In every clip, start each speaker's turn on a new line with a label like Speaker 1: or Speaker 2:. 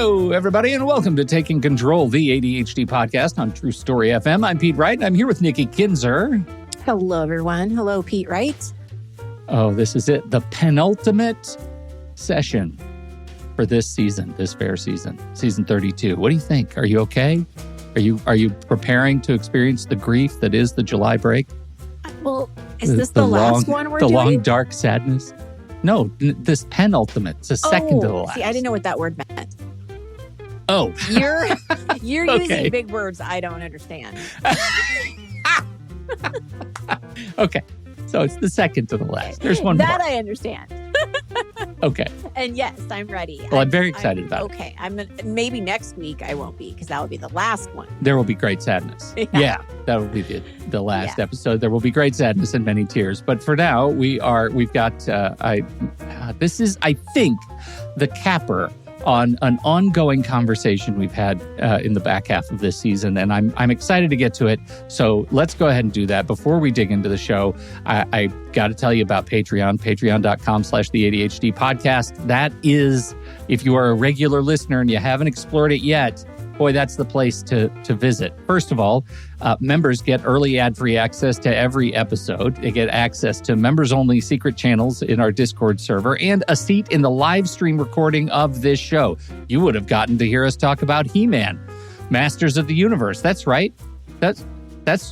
Speaker 1: Hello, everybody, and welcome to Taking Control, the ADHD podcast on True Story FM. I'm Pete Wright, and I'm here with Nikki Kinzer.
Speaker 2: Hello, everyone. Hello, Pete Wright.
Speaker 1: Oh, this is it. The penultimate session for this season, this fair season, season 32. What do you think? Are you okay? Are you preparing to experience the grief that is the July break?
Speaker 2: Well, is this the last one we're doing?
Speaker 1: The long, dark sadness? No, this penultimate. It's the second to the last.
Speaker 2: See, I didn't know what that word meant.
Speaker 1: Oh.
Speaker 2: You're
Speaker 1: Okay.
Speaker 2: using big words I don't understand.
Speaker 1: Okay. So it's the second to the last. There's one
Speaker 2: that
Speaker 1: more.
Speaker 2: I understand.
Speaker 1: Okay.
Speaker 2: And yes, I'm ready.
Speaker 1: Well, I'm very excited about it.
Speaker 2: Okay. Maybe next week I won't be, because that will be the last one.
Speaker 1: There will be great sadness. Yeah, that will be the last episode. There will be great sadness and many tears. But for now, we've got this is, I think, the capper on an ongoing conversation we've had in the back half of this season, and I'm excited to get to it. So let's go ahead and do that. Before we dig into the show, I got to tell you about Patreon, patreon.com/the ADHD podcast. That is, if you are a regular listener and you haven't explored it yet, boy, that's the place to visit. First of all, members get early ad-free access to every episode. They get access to members-only secret channels in our Discord server and a seat in the live stream recording of this show. You would have gotten to hear us talk about He-Man, Masters of the Universe. That's right. That's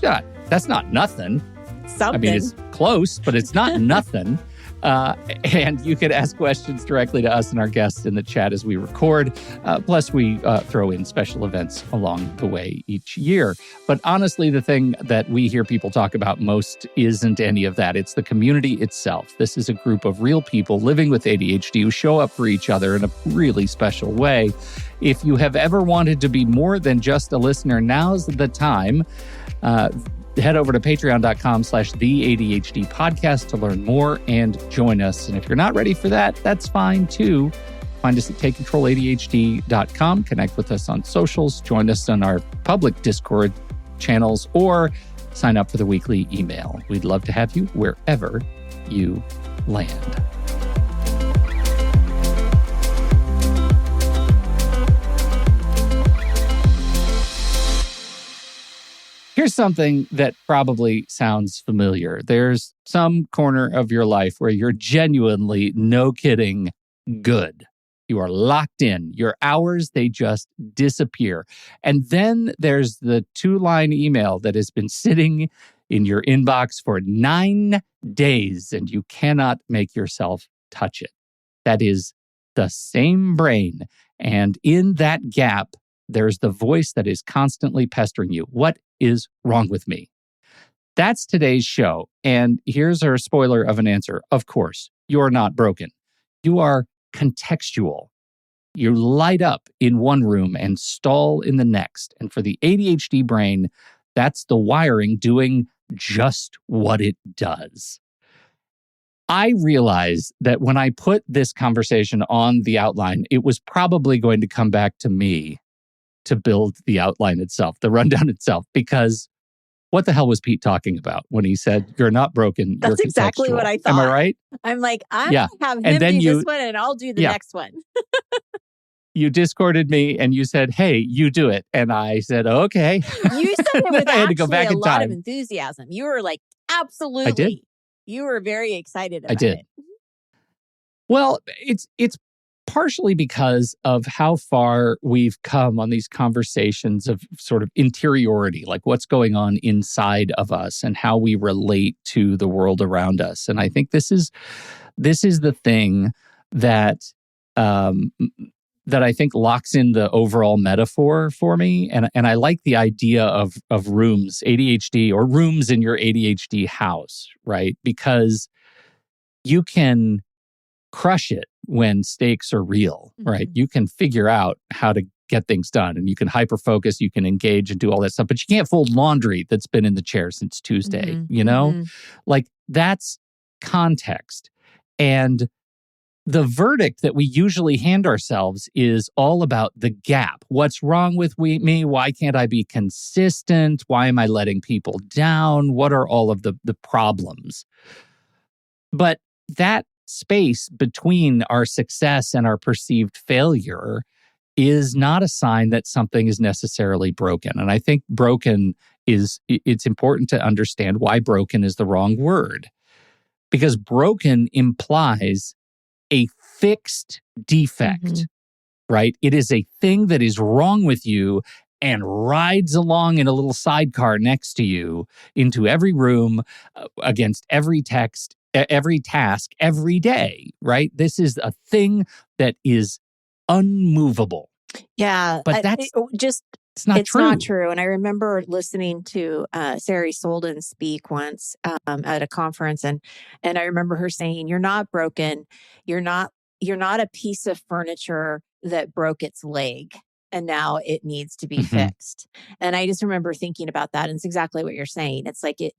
Speaker 1: not nothing.
Speaker 2: Something.
Speaker 1: I mean, it's close, but it's not nothing. And you can ask questions directly to us and our guests in the chat as we record. Plus, we throw in special events along the way each year. But honestly, the thing that we hear people talk about most isn't any of that. It's the community itself. This is a group of real people living with ADHD who show up for each other in a really special way. If you have ever wanted to be more than just a listener, now's the time. Head over to patreon.com/the ADHD podcast to learn more and join us. And if you're not ready for that, that's fine too. Find us at takecontroladhd.com. Connect with us on socials. Join us on our public Discord channels or sign up for the weekly email. We'd love to have you wherever you land. Here's something that probably sounds familiar. There's some corner of your life where you're genuinely, no kidding, good. You are locked in. Your hours, they just disappear. And then there's the 2-line email that has been sitting in your inbox for 9 days, and you cannot make yourself touch it. That is the same brain. And in that gap, there's the voice that is constantly pestering you. What is wrong with me? That's today's show. And here's our spoiler of an answer. Of course, you're not broken. You are contextual. You light up in one room and stall in the next. And for the ADHD brain, that's the wiring doing just what it does. I realize that when I put this conversation on the outline, it was probably going to come back to me to build the outline itself, the rundown itself, because what the hell was Pete talking about when he said, you're not broken,
Speaker 2: That's
Speaker 1: you're
Speaker 2: exactly
Speaker 1: contextual?
Speaker 2: what I thought.
Speaker 1: Am I right?
Speaker 2: I'm like, I'm going to have him do this one and I'll do the next one.
Speaker 1: You Discorded me and you said, hey, you do it. And I said, okay.
Speaker 2: You said it with
Speaker 1: I had to go back
Speaker 2: a
Speaker 1: in
Speaker 2: lot
Speaker 1: time.
Speaker 2: of enthusiasm. You were like, absolutely.
Speaker 1: I did.
Speaker 2: You were very excited about
Speaker 1: I did.
Speaker 2: it.
Speaker 1: Well, it's partially because of how far we've come on these conversations of sort of interiority, like what's going on inside of us and how we relate to the world around us. And I think this is the thing that I think locks in the overall metaphor for me. And I like the idea of rooms, ADHD, or rooms in your ADHD house, right? Because you can crush it when stakes are real, right? You can figure out how to get things done and you can hyper-focus, you can engage and do all that stuff, but you can't fold laundry that's been in the chair since Tuesday, you know? Like, that's context. And the verdict that we usually hand ourselves is all about the gap. What's wrong with me? Why can't I be consistent? Why am I letting people down? What are all of the problems? But that space between our success and our perceived failure is not a sign that something is necessarily broken. And I think it's important to understand why broken is the wrong word. Because broken implies a fixed defect, right? It is a thing that is wrong with you and rides along in a little sidecar next to you into every room, against every task, every day, right? This is a thing that is unmovable.
Speaker 2: Yeah.
Speaker 1: But it's not true.
Speaker 2: And I remember listening to Sari Solden speak once at a conference, and I remember her saying, "You're not broken. You're not a piece of furniture that broke its leg and now it needs to be fixed." And I just remember thinking about that, and it's exactly what you're saying. It's like you're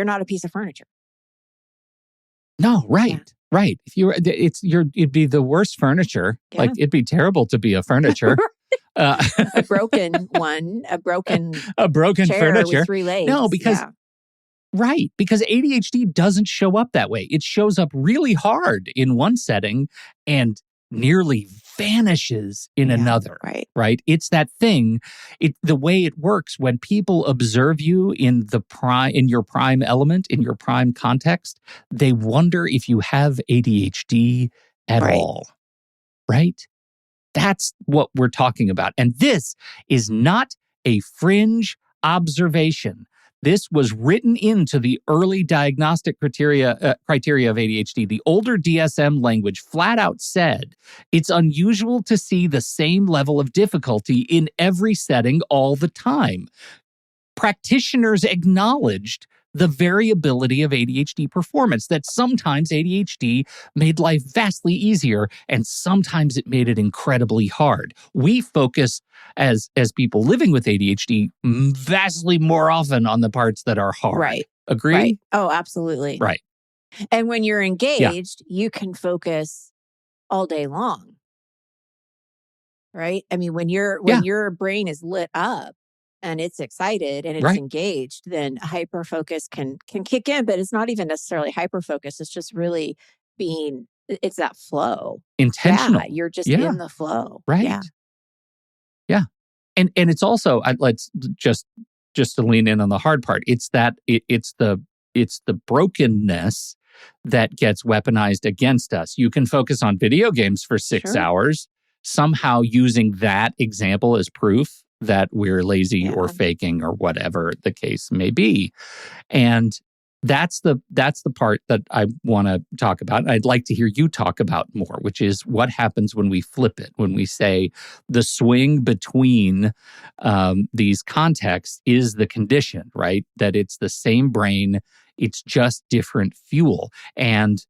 Speaker 2: not a piece of furniture.
Speaker 1: No, right. Yeah. Right. It'd be the worst furniture. Yeah. Like, it'd be terrible to be a furniture.
Speaker 2: A broken one, a broken chair
Speaker 1: furniture
Speaker 2: with 3 legs.
Speaker 1: No, because ADHD doesn't show up that way. It shows up really hard in one setting and nearly vanishes in another. Right. It's that thing. The way it works when people observe you in your prime element, in your prime context, they wonder if you have ADHD at all. Right? That's what we're talking about. And this is not a fringe observation. This was written into the early diagnostic criteria of ADHD. The older DSM language flat out said it's unusual to see the same level of difficulty in every setting all the time. Practitioners acknowledged the variability of ADHD performance, that sometimes ADHD made life vastly easier and sometimes it made it incredibly hard. We focus as people living with ADHD vastly more often on the parts that are hard.
Speaker 2: Right.
Speaker 1: Agree?
Speaker 2: Right. Oh, absolutely.
Speaker 1: Right.
Speaker 2: And when you're engaged, you can focus all day long. Right? I mean, when your brain is lit up and it's excited and it's engaged, then hyperfocus can kick in, but it's not even necessarily hyperfocus. It's just really it's that flow.
Speaker 1: Intentional.
Speaker 2: Yeah, you're just in the flow.
Speaker 1: Right. Yeah. And it's also, let's just to lean in on the hard part. It's the brokenness that gets weaponized against us. You can focus on video games for 6 hours, somehow using that example as proof that we're lazy or faking or whatever the case may be. And that's the part that I want to talk about. I'd like to hear you talk about more, which is what happens when we flip it, when we say the swing between these contexts is the condition, right? That it's the same brain, it's just different fuel. And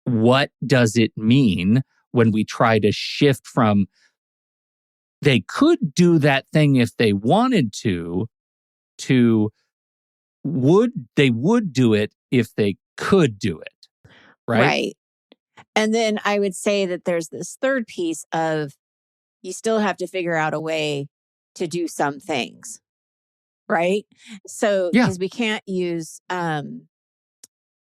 Speaker 1: what does it mean when we try to shift from they could do that thing if they wanted to they would do it if they could do it, right?
Speaker 2: Right. And then I would say that there's this third piece of you still have to figure out a way to do some things, right? So, because we can't use,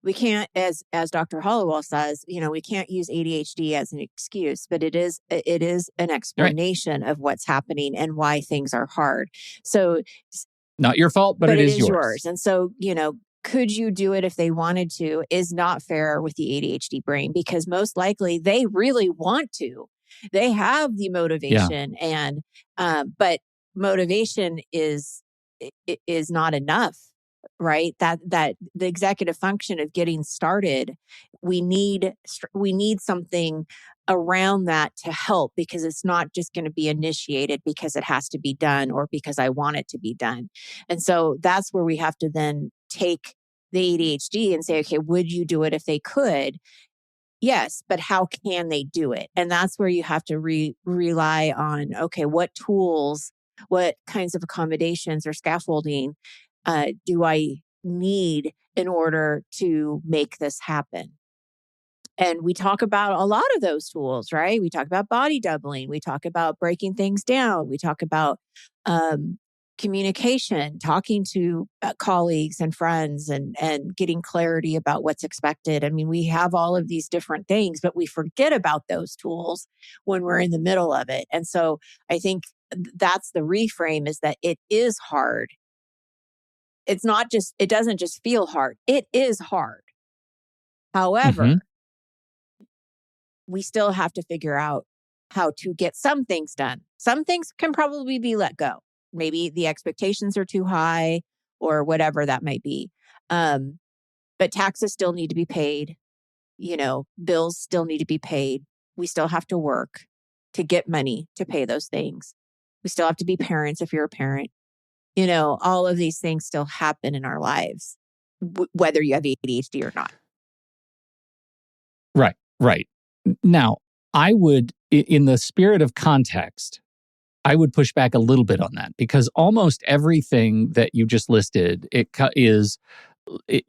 Speaker 2: we can't, as Dr. Hollowell says, we can't use ADHD as an excuse, but it is an explanation of what's happening and why things are hard. So,
Speaker 1: not your fault, but it is yours.
Speaker 2: And so, could you do it if they wanted to is not fair with the ADHD brain, because most likely they really want to. They have the motivation and but motivation is not enough, right? That the executive function of getting started, we need something around that to help, because it's not just going to be initiated because it has to be done or because I want it to be done. And so that's where we have to then take the ADHD and say, okay, would you do it if they could? Yes, but how can they do it? And that's where you have to rely on, okay, what tools, what kinds of accommodations or scaffolding do I need in order to make this happen? And we talk about a lot of those tools, right? We talk about body doubling. We talk about breaking things down. We talk about communication, talking to colleagues and friends and getting clarity about what's expected. I mean, we have all of these different things, but we forget about those tools when we're in the middle of it. And so I think that's the reframe, is that it is hard. It's not just, it doesn't just feel hard. It is hard. However, we still have to figure out how to get some things done. Some things can probably be let go. Maybe the expectations are too high or whatever that might be. But taxes still need to be paid. Bills still need to be paid. We still have to work to get money to pay those things. We still have to be parents if you're a parent. All of these things still happen in our lives, whether you have ADHD or not.
Speaker 1: Right. Now, I would, in the spirit of context, I would push back a little bit on that, because almost everything that you just listed, it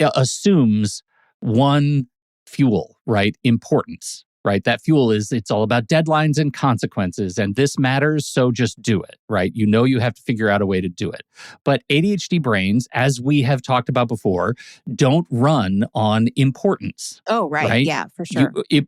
Speaker 1: assumes one fuel, right? Importance, right? That fuel is, it's all about deadlines and consequences, and this matters, so just do it, right? You have to figure out a way to do it. But ADHD brains, as we have talked about before, don't run on importance.
Speaker 2: Oh, right. Yeah, for sure.
Speaker 1: You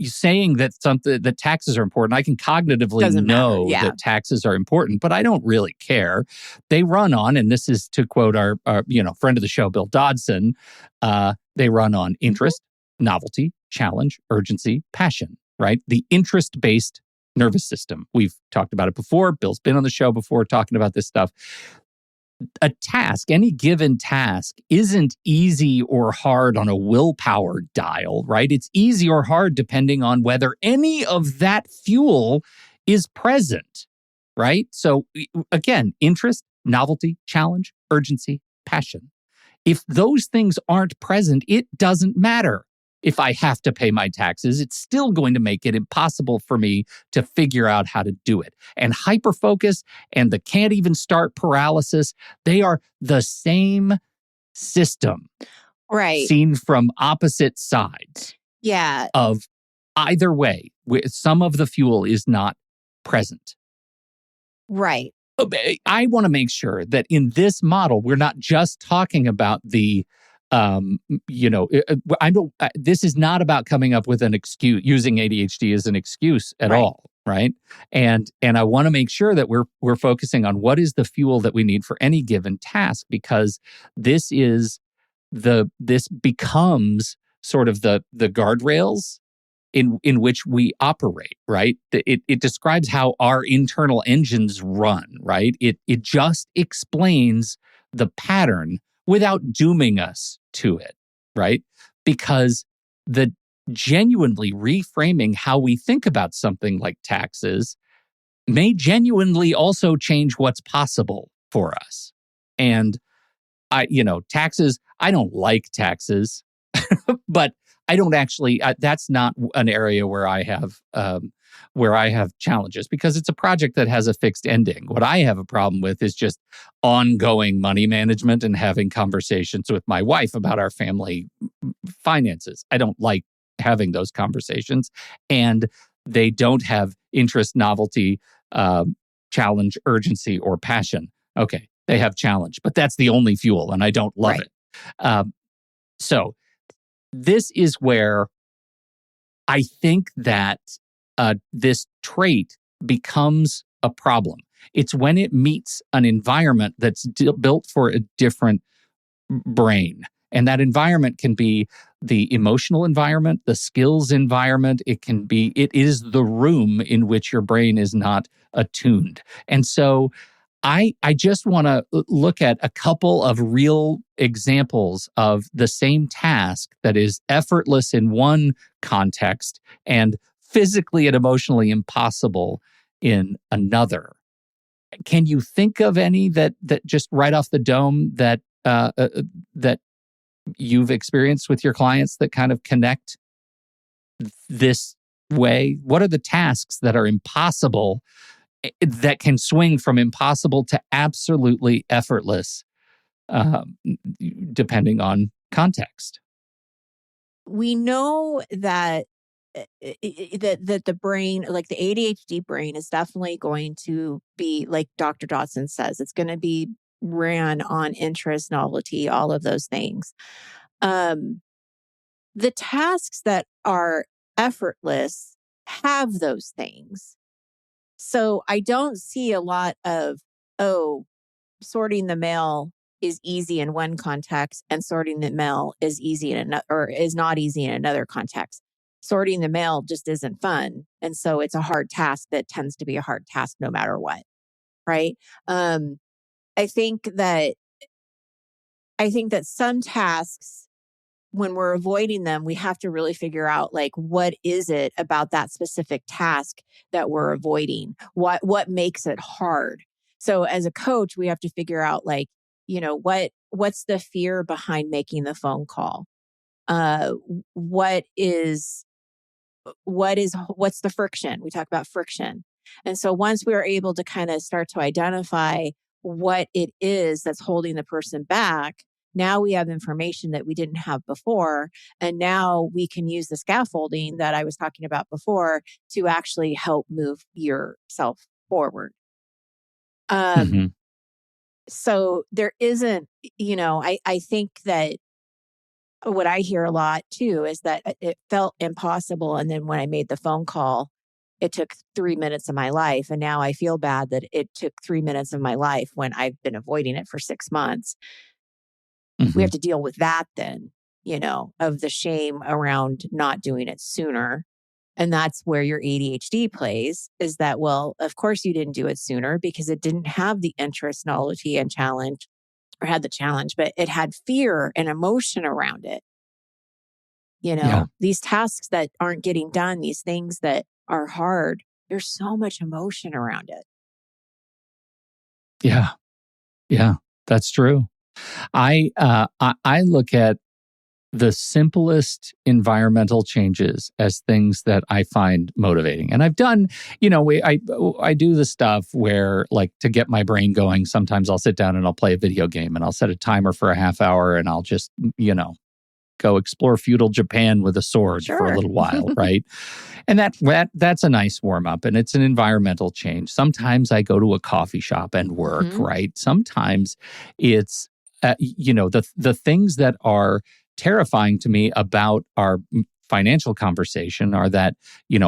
Speaker 1: saying that that taxes are important, I can cognitively know that taxes are important, but I don't really care. They run on, and this is to quote our friend of the show, Bill Dodson, they run on interest, novelty, challenge, urgency, passion, right? The interest-based nervous system. We've talked about it before. Bill's been on the show before talking about this stuff. A task, any given task, isn't easy or hard on a willpower dial, right? It's easy or hard depending on whether any of that fuel is present, right? So again, interest, novelty, challenge, urgency, passion. If those things aren't present, it doesn't matter. If I have to pay my taxes, it's still going to make it impossible for me to figure out how to do it. And hyperfocus and the can't even start paralysis, they are the same system.
Speaker 2: Right.
Speaker 1: Seen from opposite sides.
Speaker 2: Yeah.
Speaker 1: Of either way, some of the fuel is not present.
Speaker 2: Right.
Speaker 1: I want to make sure that in this model, we're not just talking about the this is not about coming up with an excuse, using ADHD as an excuse at all, right? And I want to make sure that we're focusing on what is the fuel that we need for any given task, because this becomes sort of the guardrails in which we operate, right? It describes how our internal engines run, right? It just explains the pattern without dooming us to it, right? Because the genuinely reframing how we think about something like taxes may genuinely also change what's possible for us. And taxes, I don't like taxes, but I don't actually, that's not an area where I have challenges, because it's a project that has a fixed ending. What I have a problem with is just ongoing money management and having conversations with my wife about our family finances. I don't like having those conversations, and they don't have interest, novelty, challenge, urgency, or passion. Okay, they have challenge, but that's the only fuel, and I don't love it. So this is where I think that this trait becomes a problem. It's when it meets an environment that's built for a different brain. And that environment can be the emotional environment, the skills environment. It is the room in which your brain is not attuned. And so I just want to look at a couple of real examples of the same task that is effortless in one context and physically and emotionally impossible in another. Can you think of any that just right off the dome that you've experienced with your clients that kind of connect this way? What are the tasks that are impossible, that can swing from impossible to absolutely effortless, depending on context?
Speaker 2: We know that that the brain, like the ADHD brain, is definitely going to be, like Dr. Dotson says, it's going to be ran on interest, novelty, all of those things. The tasks that are effortless have those things. So I don't see a lot of, oh, sorting the mail is easy in one context and sorting the mail is easy in another, or is not easy in another context. Sorting the mail just isn't fun. And so it's a hard task that tends to be a hard task no matter what. Right. Um, I think that some tasks, when we're avoiding them, we have to really figure out, like, what is it about that specific task that we're avoiding? What makes it hard? So as a coach, we have to figure out, like, what's the fear behind making the phone call? Uh, what is what's the friction? We talk about friction. And so once we are able to kind of start to identify what it is that's holding the person back, now we have information that we didn't have before. And now we can use the scaffolding that I was talking about before to actually help move yourself forward.
Speaker 1: Mm-hmm.
Speaker 2: So there isn't, I think that what I hear a lot too is that it felt impossible. And then when I made the phone call, it took 3 minutes of my life. And now I feel bad that it took 3 minutes of my life when I've been avoiding it for 6 months.
Speaker 1: Mm-hmm.
Speaker 2: We have to deal with that then, of the shame around not doing it sooner. And that's where your ADHD plays, is that, well, of course you didn't do it sooner because it didn't have the interest, novelty, and challenge, or had the challenge, but it had fear and emotion around it.
Speaker 1: Yeah.
Speaker 2: These tasks that aren't getting done, these things that are hard, there's so much emotion around it.
Speaker 1: Yeah. Yeah. That's true. I look at the simplest environmental changes as things that I find motivating. And I've done, I do the stuff where, like, to get my brain going, sometimes I'll sit down and I'll play a video game and I'll set a timer for a half hour and I'll just, go explore feudal Japan with a sword for a little while, right? And that's a nice warm up, and it's an environmental change. Sometimes I go to a coffee shop and work, right? Sometimes it's the things that are terrifying to me about our financial conversation are that,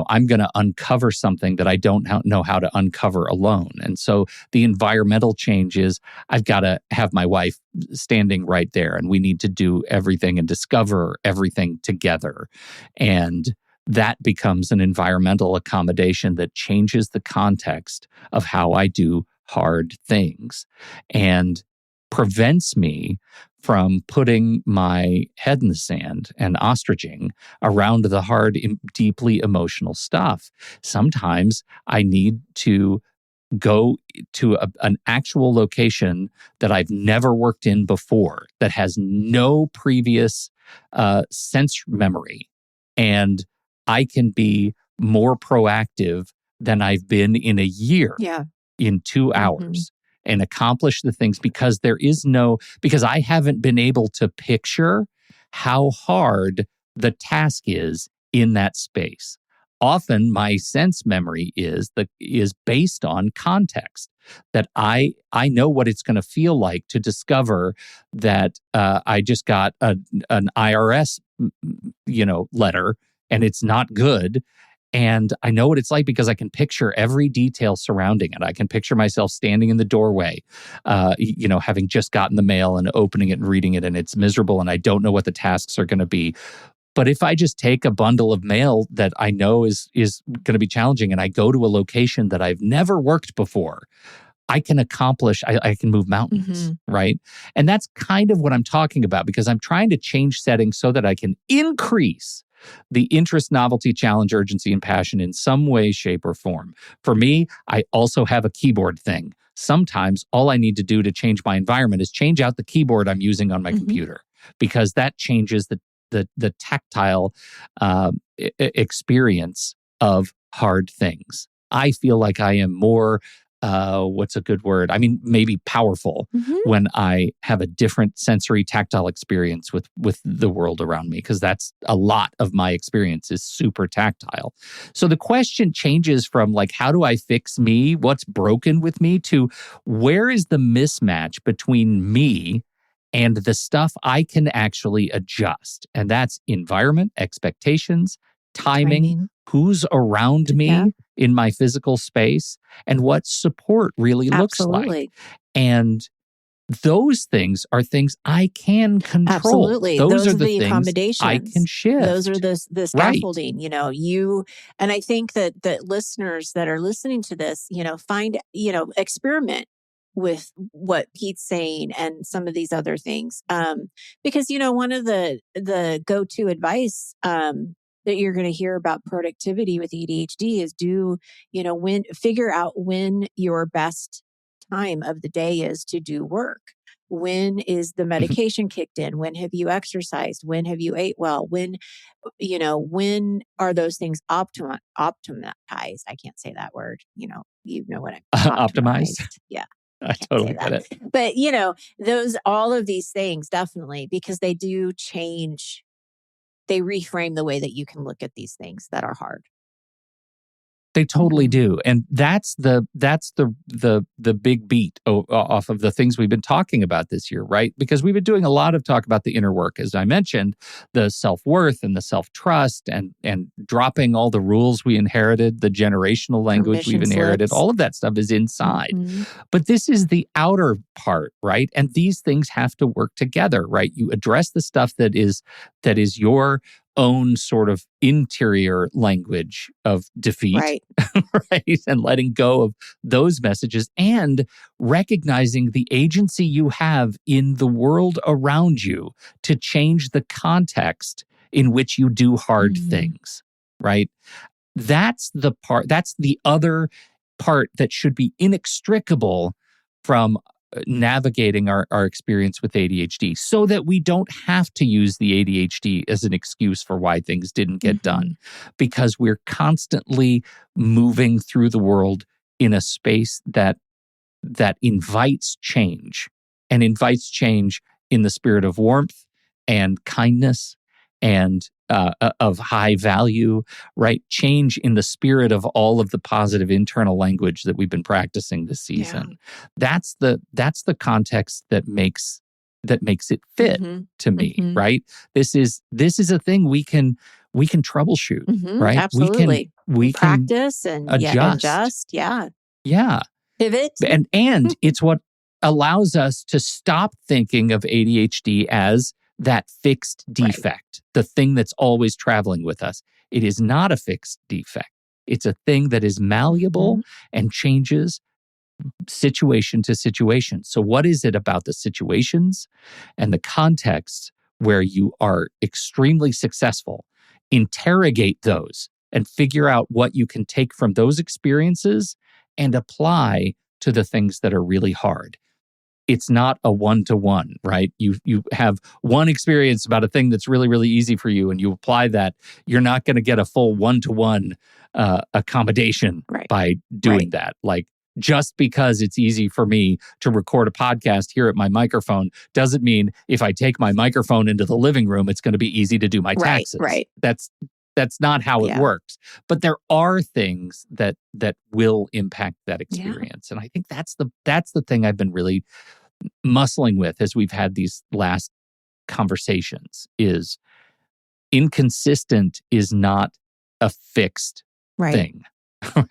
Speaker 1: I'm going to uncover something that I don't know how to uncover alone. And so the environmental change is I've got to have my wife standing right there, and we need to do everything and discover everything together. And that becomes an environmental accommodation that changes the context of how I do hard things and prevents me from putting my head in the sand and ostriching around the hard, deeply emotional stuff. Sometimes I need to go to an actual location that I've never worked in before, that has no previous sense memory. And I can be more proactive than I've been in a year in 2 hours. And accomplish the things because because I haven't been able to picture how hard the task is in that space. Often my sense memory is based on context, that I know what it's going to feel like to discover that I just got an IRS letter and it's not good. And I know what it's like because I can picture every detail surrounding it. I can picture myself standing in the doorway, having just gotten the mail and opening it and reading it, and it's miserable and I don't know what the tasks are going to be. But if I just take a bundle of mail that I know is going to be challenging and I go to a location that I've never worked before, I can accomplish, I can move mountains, right? And that's kind of what I'm talking about, because I'm trying to change settings so that I can increase the interest, novelty, challenge, urgency, and passion in some way, shape, or form. For me, I also have a keyboard thing. Sometimes all I need to do to change my environment is change out the keyboard I'm using on my computer, because that changes the tactile experience of hard things. I feel like I am more what's a good word? I mean, maybe powerful when I have a different sensory tactile experience with the world around me, because that's a lot of my experience is super tactile. So the question changes from like, how do I fix me? What's broken with me? To where is the mismatch between me and the stuff I can actually adjust? And that's environment, expectations, timing, who's around me in my physical space, and what support really looks like. And those things are things I can control.
Speaker 2: Absolutely. Those are the accommodations
Speaker 1: I can shift.
Speaker 2: Those are the scaffolding, and I think that listeners that are listening to this, find, experiment with what Pete's saying and some of these other things. Because, one of the go-to advice, that you're going to hear about productivity with ADHD is figure out when your best time of the day is to do work. When is the medication kicked in? When have you exercised? When have you ate well? When are those things optimized? I can't say that word. You know what I'm
Speaker 1: optimized.
Speaker 2: Yeah.
Speaker 1: I totally get it.
Speaker 2: But all of these things, definitely, because they do change. They reframe the way that you can look at these things that are hard.
Speaker 1: They totally do. And that's the big beat off of the things we've been talking about this year, right? Because we've been doing a lot of talk about the inner work, as I mentioned, the self-worth and the self-trust and dropping all the rules we inherited, the generational language we've inherited, all of that stuff is inside. But this is the outer part, right? And these things have to work together, right? You address the stuff that is your own sort of interior language of defeat, right? And letting go of those messages and recognizing the agency you have in the world around you to change the context in which you do hard things, right? That's the other part that should be inextricable from navigating our experience with ADHD, so that we don't have to use the ADHD as an excuse for why things didn't get done, because we're constantly moving through the world in a space that invites change, and invites change in the spirit of warmth and kindness and of high value, right? Change in the spirit of all of the positive internal language that we've been practicing this season. That's the context that makes it fit to me, right? This is a thing we can troubleshoot, right?
Speaker 2: Absolutely.
Speaker 1: We can
Speaker 2: practice and
Speaker 1: adjust.
Speaker 2: Yeah. Pivot.
Speaker 1: And it's what allows us to stop thinking of ADHD as that fixed defect, the thing that's always traveling with us. It is not a fixed defect. It's a thing that is malleable and changes situation to situation. So what is it about the situations and the context where you are extremely successful? Interrogate those and figure out what you can take from those experiences and apply to the things that are really hard. It's not a one-to-one, right? You have one experience about a thing that's really, really easy for you, and you apply that. You're not going to get a full one-to-one accommodation by doing that. Like, just because it's easy for me to record a podcast here at my microphone doesn't mean if I take my microphone into the living room, it's going to be easy to do my taxes. That's not how it works. But there are things that will impact that experience. And I think that's the thing I've been really muscling with as we've had these last conversations, is inconsistent is not a fixed thing.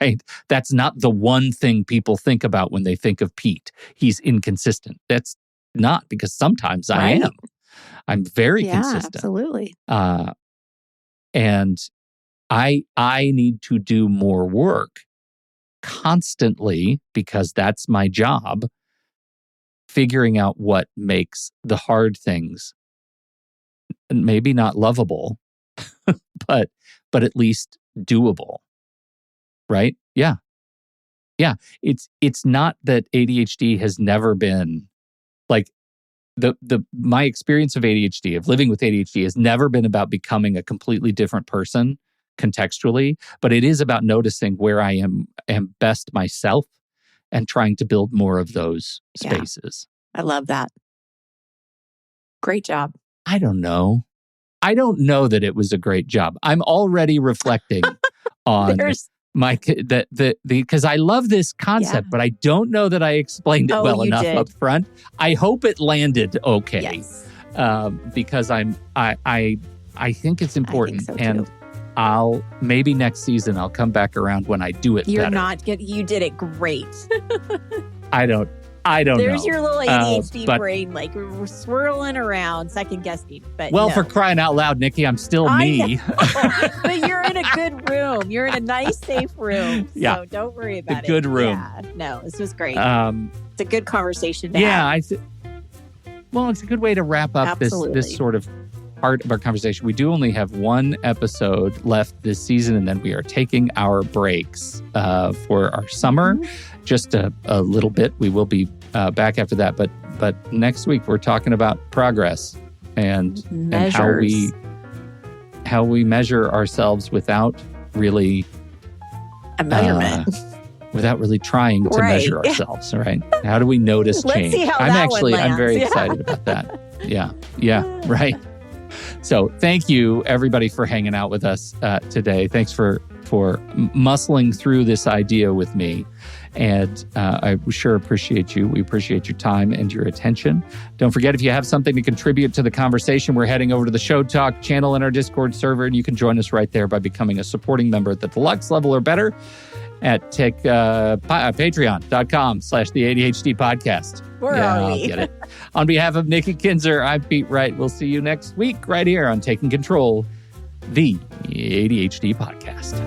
Speaker 1: Right? That's not the one thing people think about when they think of Pete. He's inconsistent. That's not, because sometimes I am. I'm very consistent.
Speaker 2: Absolutely.
Speaker 1: And I need to do more work constantly, because that's my job, figuring out what makes the hard things maybe not lovable, but at least doable. Right? Yeah. It's not that ADHD has never been like my experience of ADHD, of living with ADHD, has never been about becoming a completely different person contextually, but it is about noticing where I am best myself and trying to build more of those spaces.
Speaker 2: I love that. Great job.
Speaker 1: I don't know that it was a great job. I'm already reflecting on because I love this concept, but I don't know that I explained it well enough up front. I hope it landed okay.
Speaker 2: Yes.
Speaker 1: Because I think it's important.
Speaker 2: I think so
Speaker 1: and
Speaker 2: too.
Speaker 1: Maybe next season I'll come back around when I do it better.
Speaker 2: You did it great.
Speaker 1: I don't know.
Speaker 2: There's your little ADHD brain like swirling around, second guessing. But
Speaker 1: for crying out loud, Nikki, I'm still me.
Speaker 2: But you're in a good room. You're in a nice, safe room. So don't worry about it.
Speaker 1: A good room.
Speaker 2: Yeah. No, this was great. It's a good conversation to have.
Speaker 1: Well, it's a good way to wrap up this sort of part of our conversation. We do only have one episode left this season, and then we are taking our breaks for our summer. Just a little bit. We will be back after that. But next week we're talking about progress and how we measure ourselves without really
Speaker 2: a measurement.
Speaker 1: Without really trying to measure ourselves, right? How do we notice change?
Speaker 2: See how I'm
Speaker 1: very excited about that. Yeah, right. So thank you, everybody, for hanging out with us today. Thanks for muscling through this idea with me. And I sure appreciate you. We appreciate your time and your attention. Don't forget, if you have something to contribute to the conversation, we're heading over to the Show Talk channel in our Discord server, and you can join us right there by becoming a supporting member at the deluxe level or better at patreon.com/the ADHD podcast.
Speaker 2: Where are we?
Speaker 1: I'll get it. On behalf of Nikki Kinzer, I'm Pete Wright. We'll see you next week right here on Taking Control, the ADHD podcast.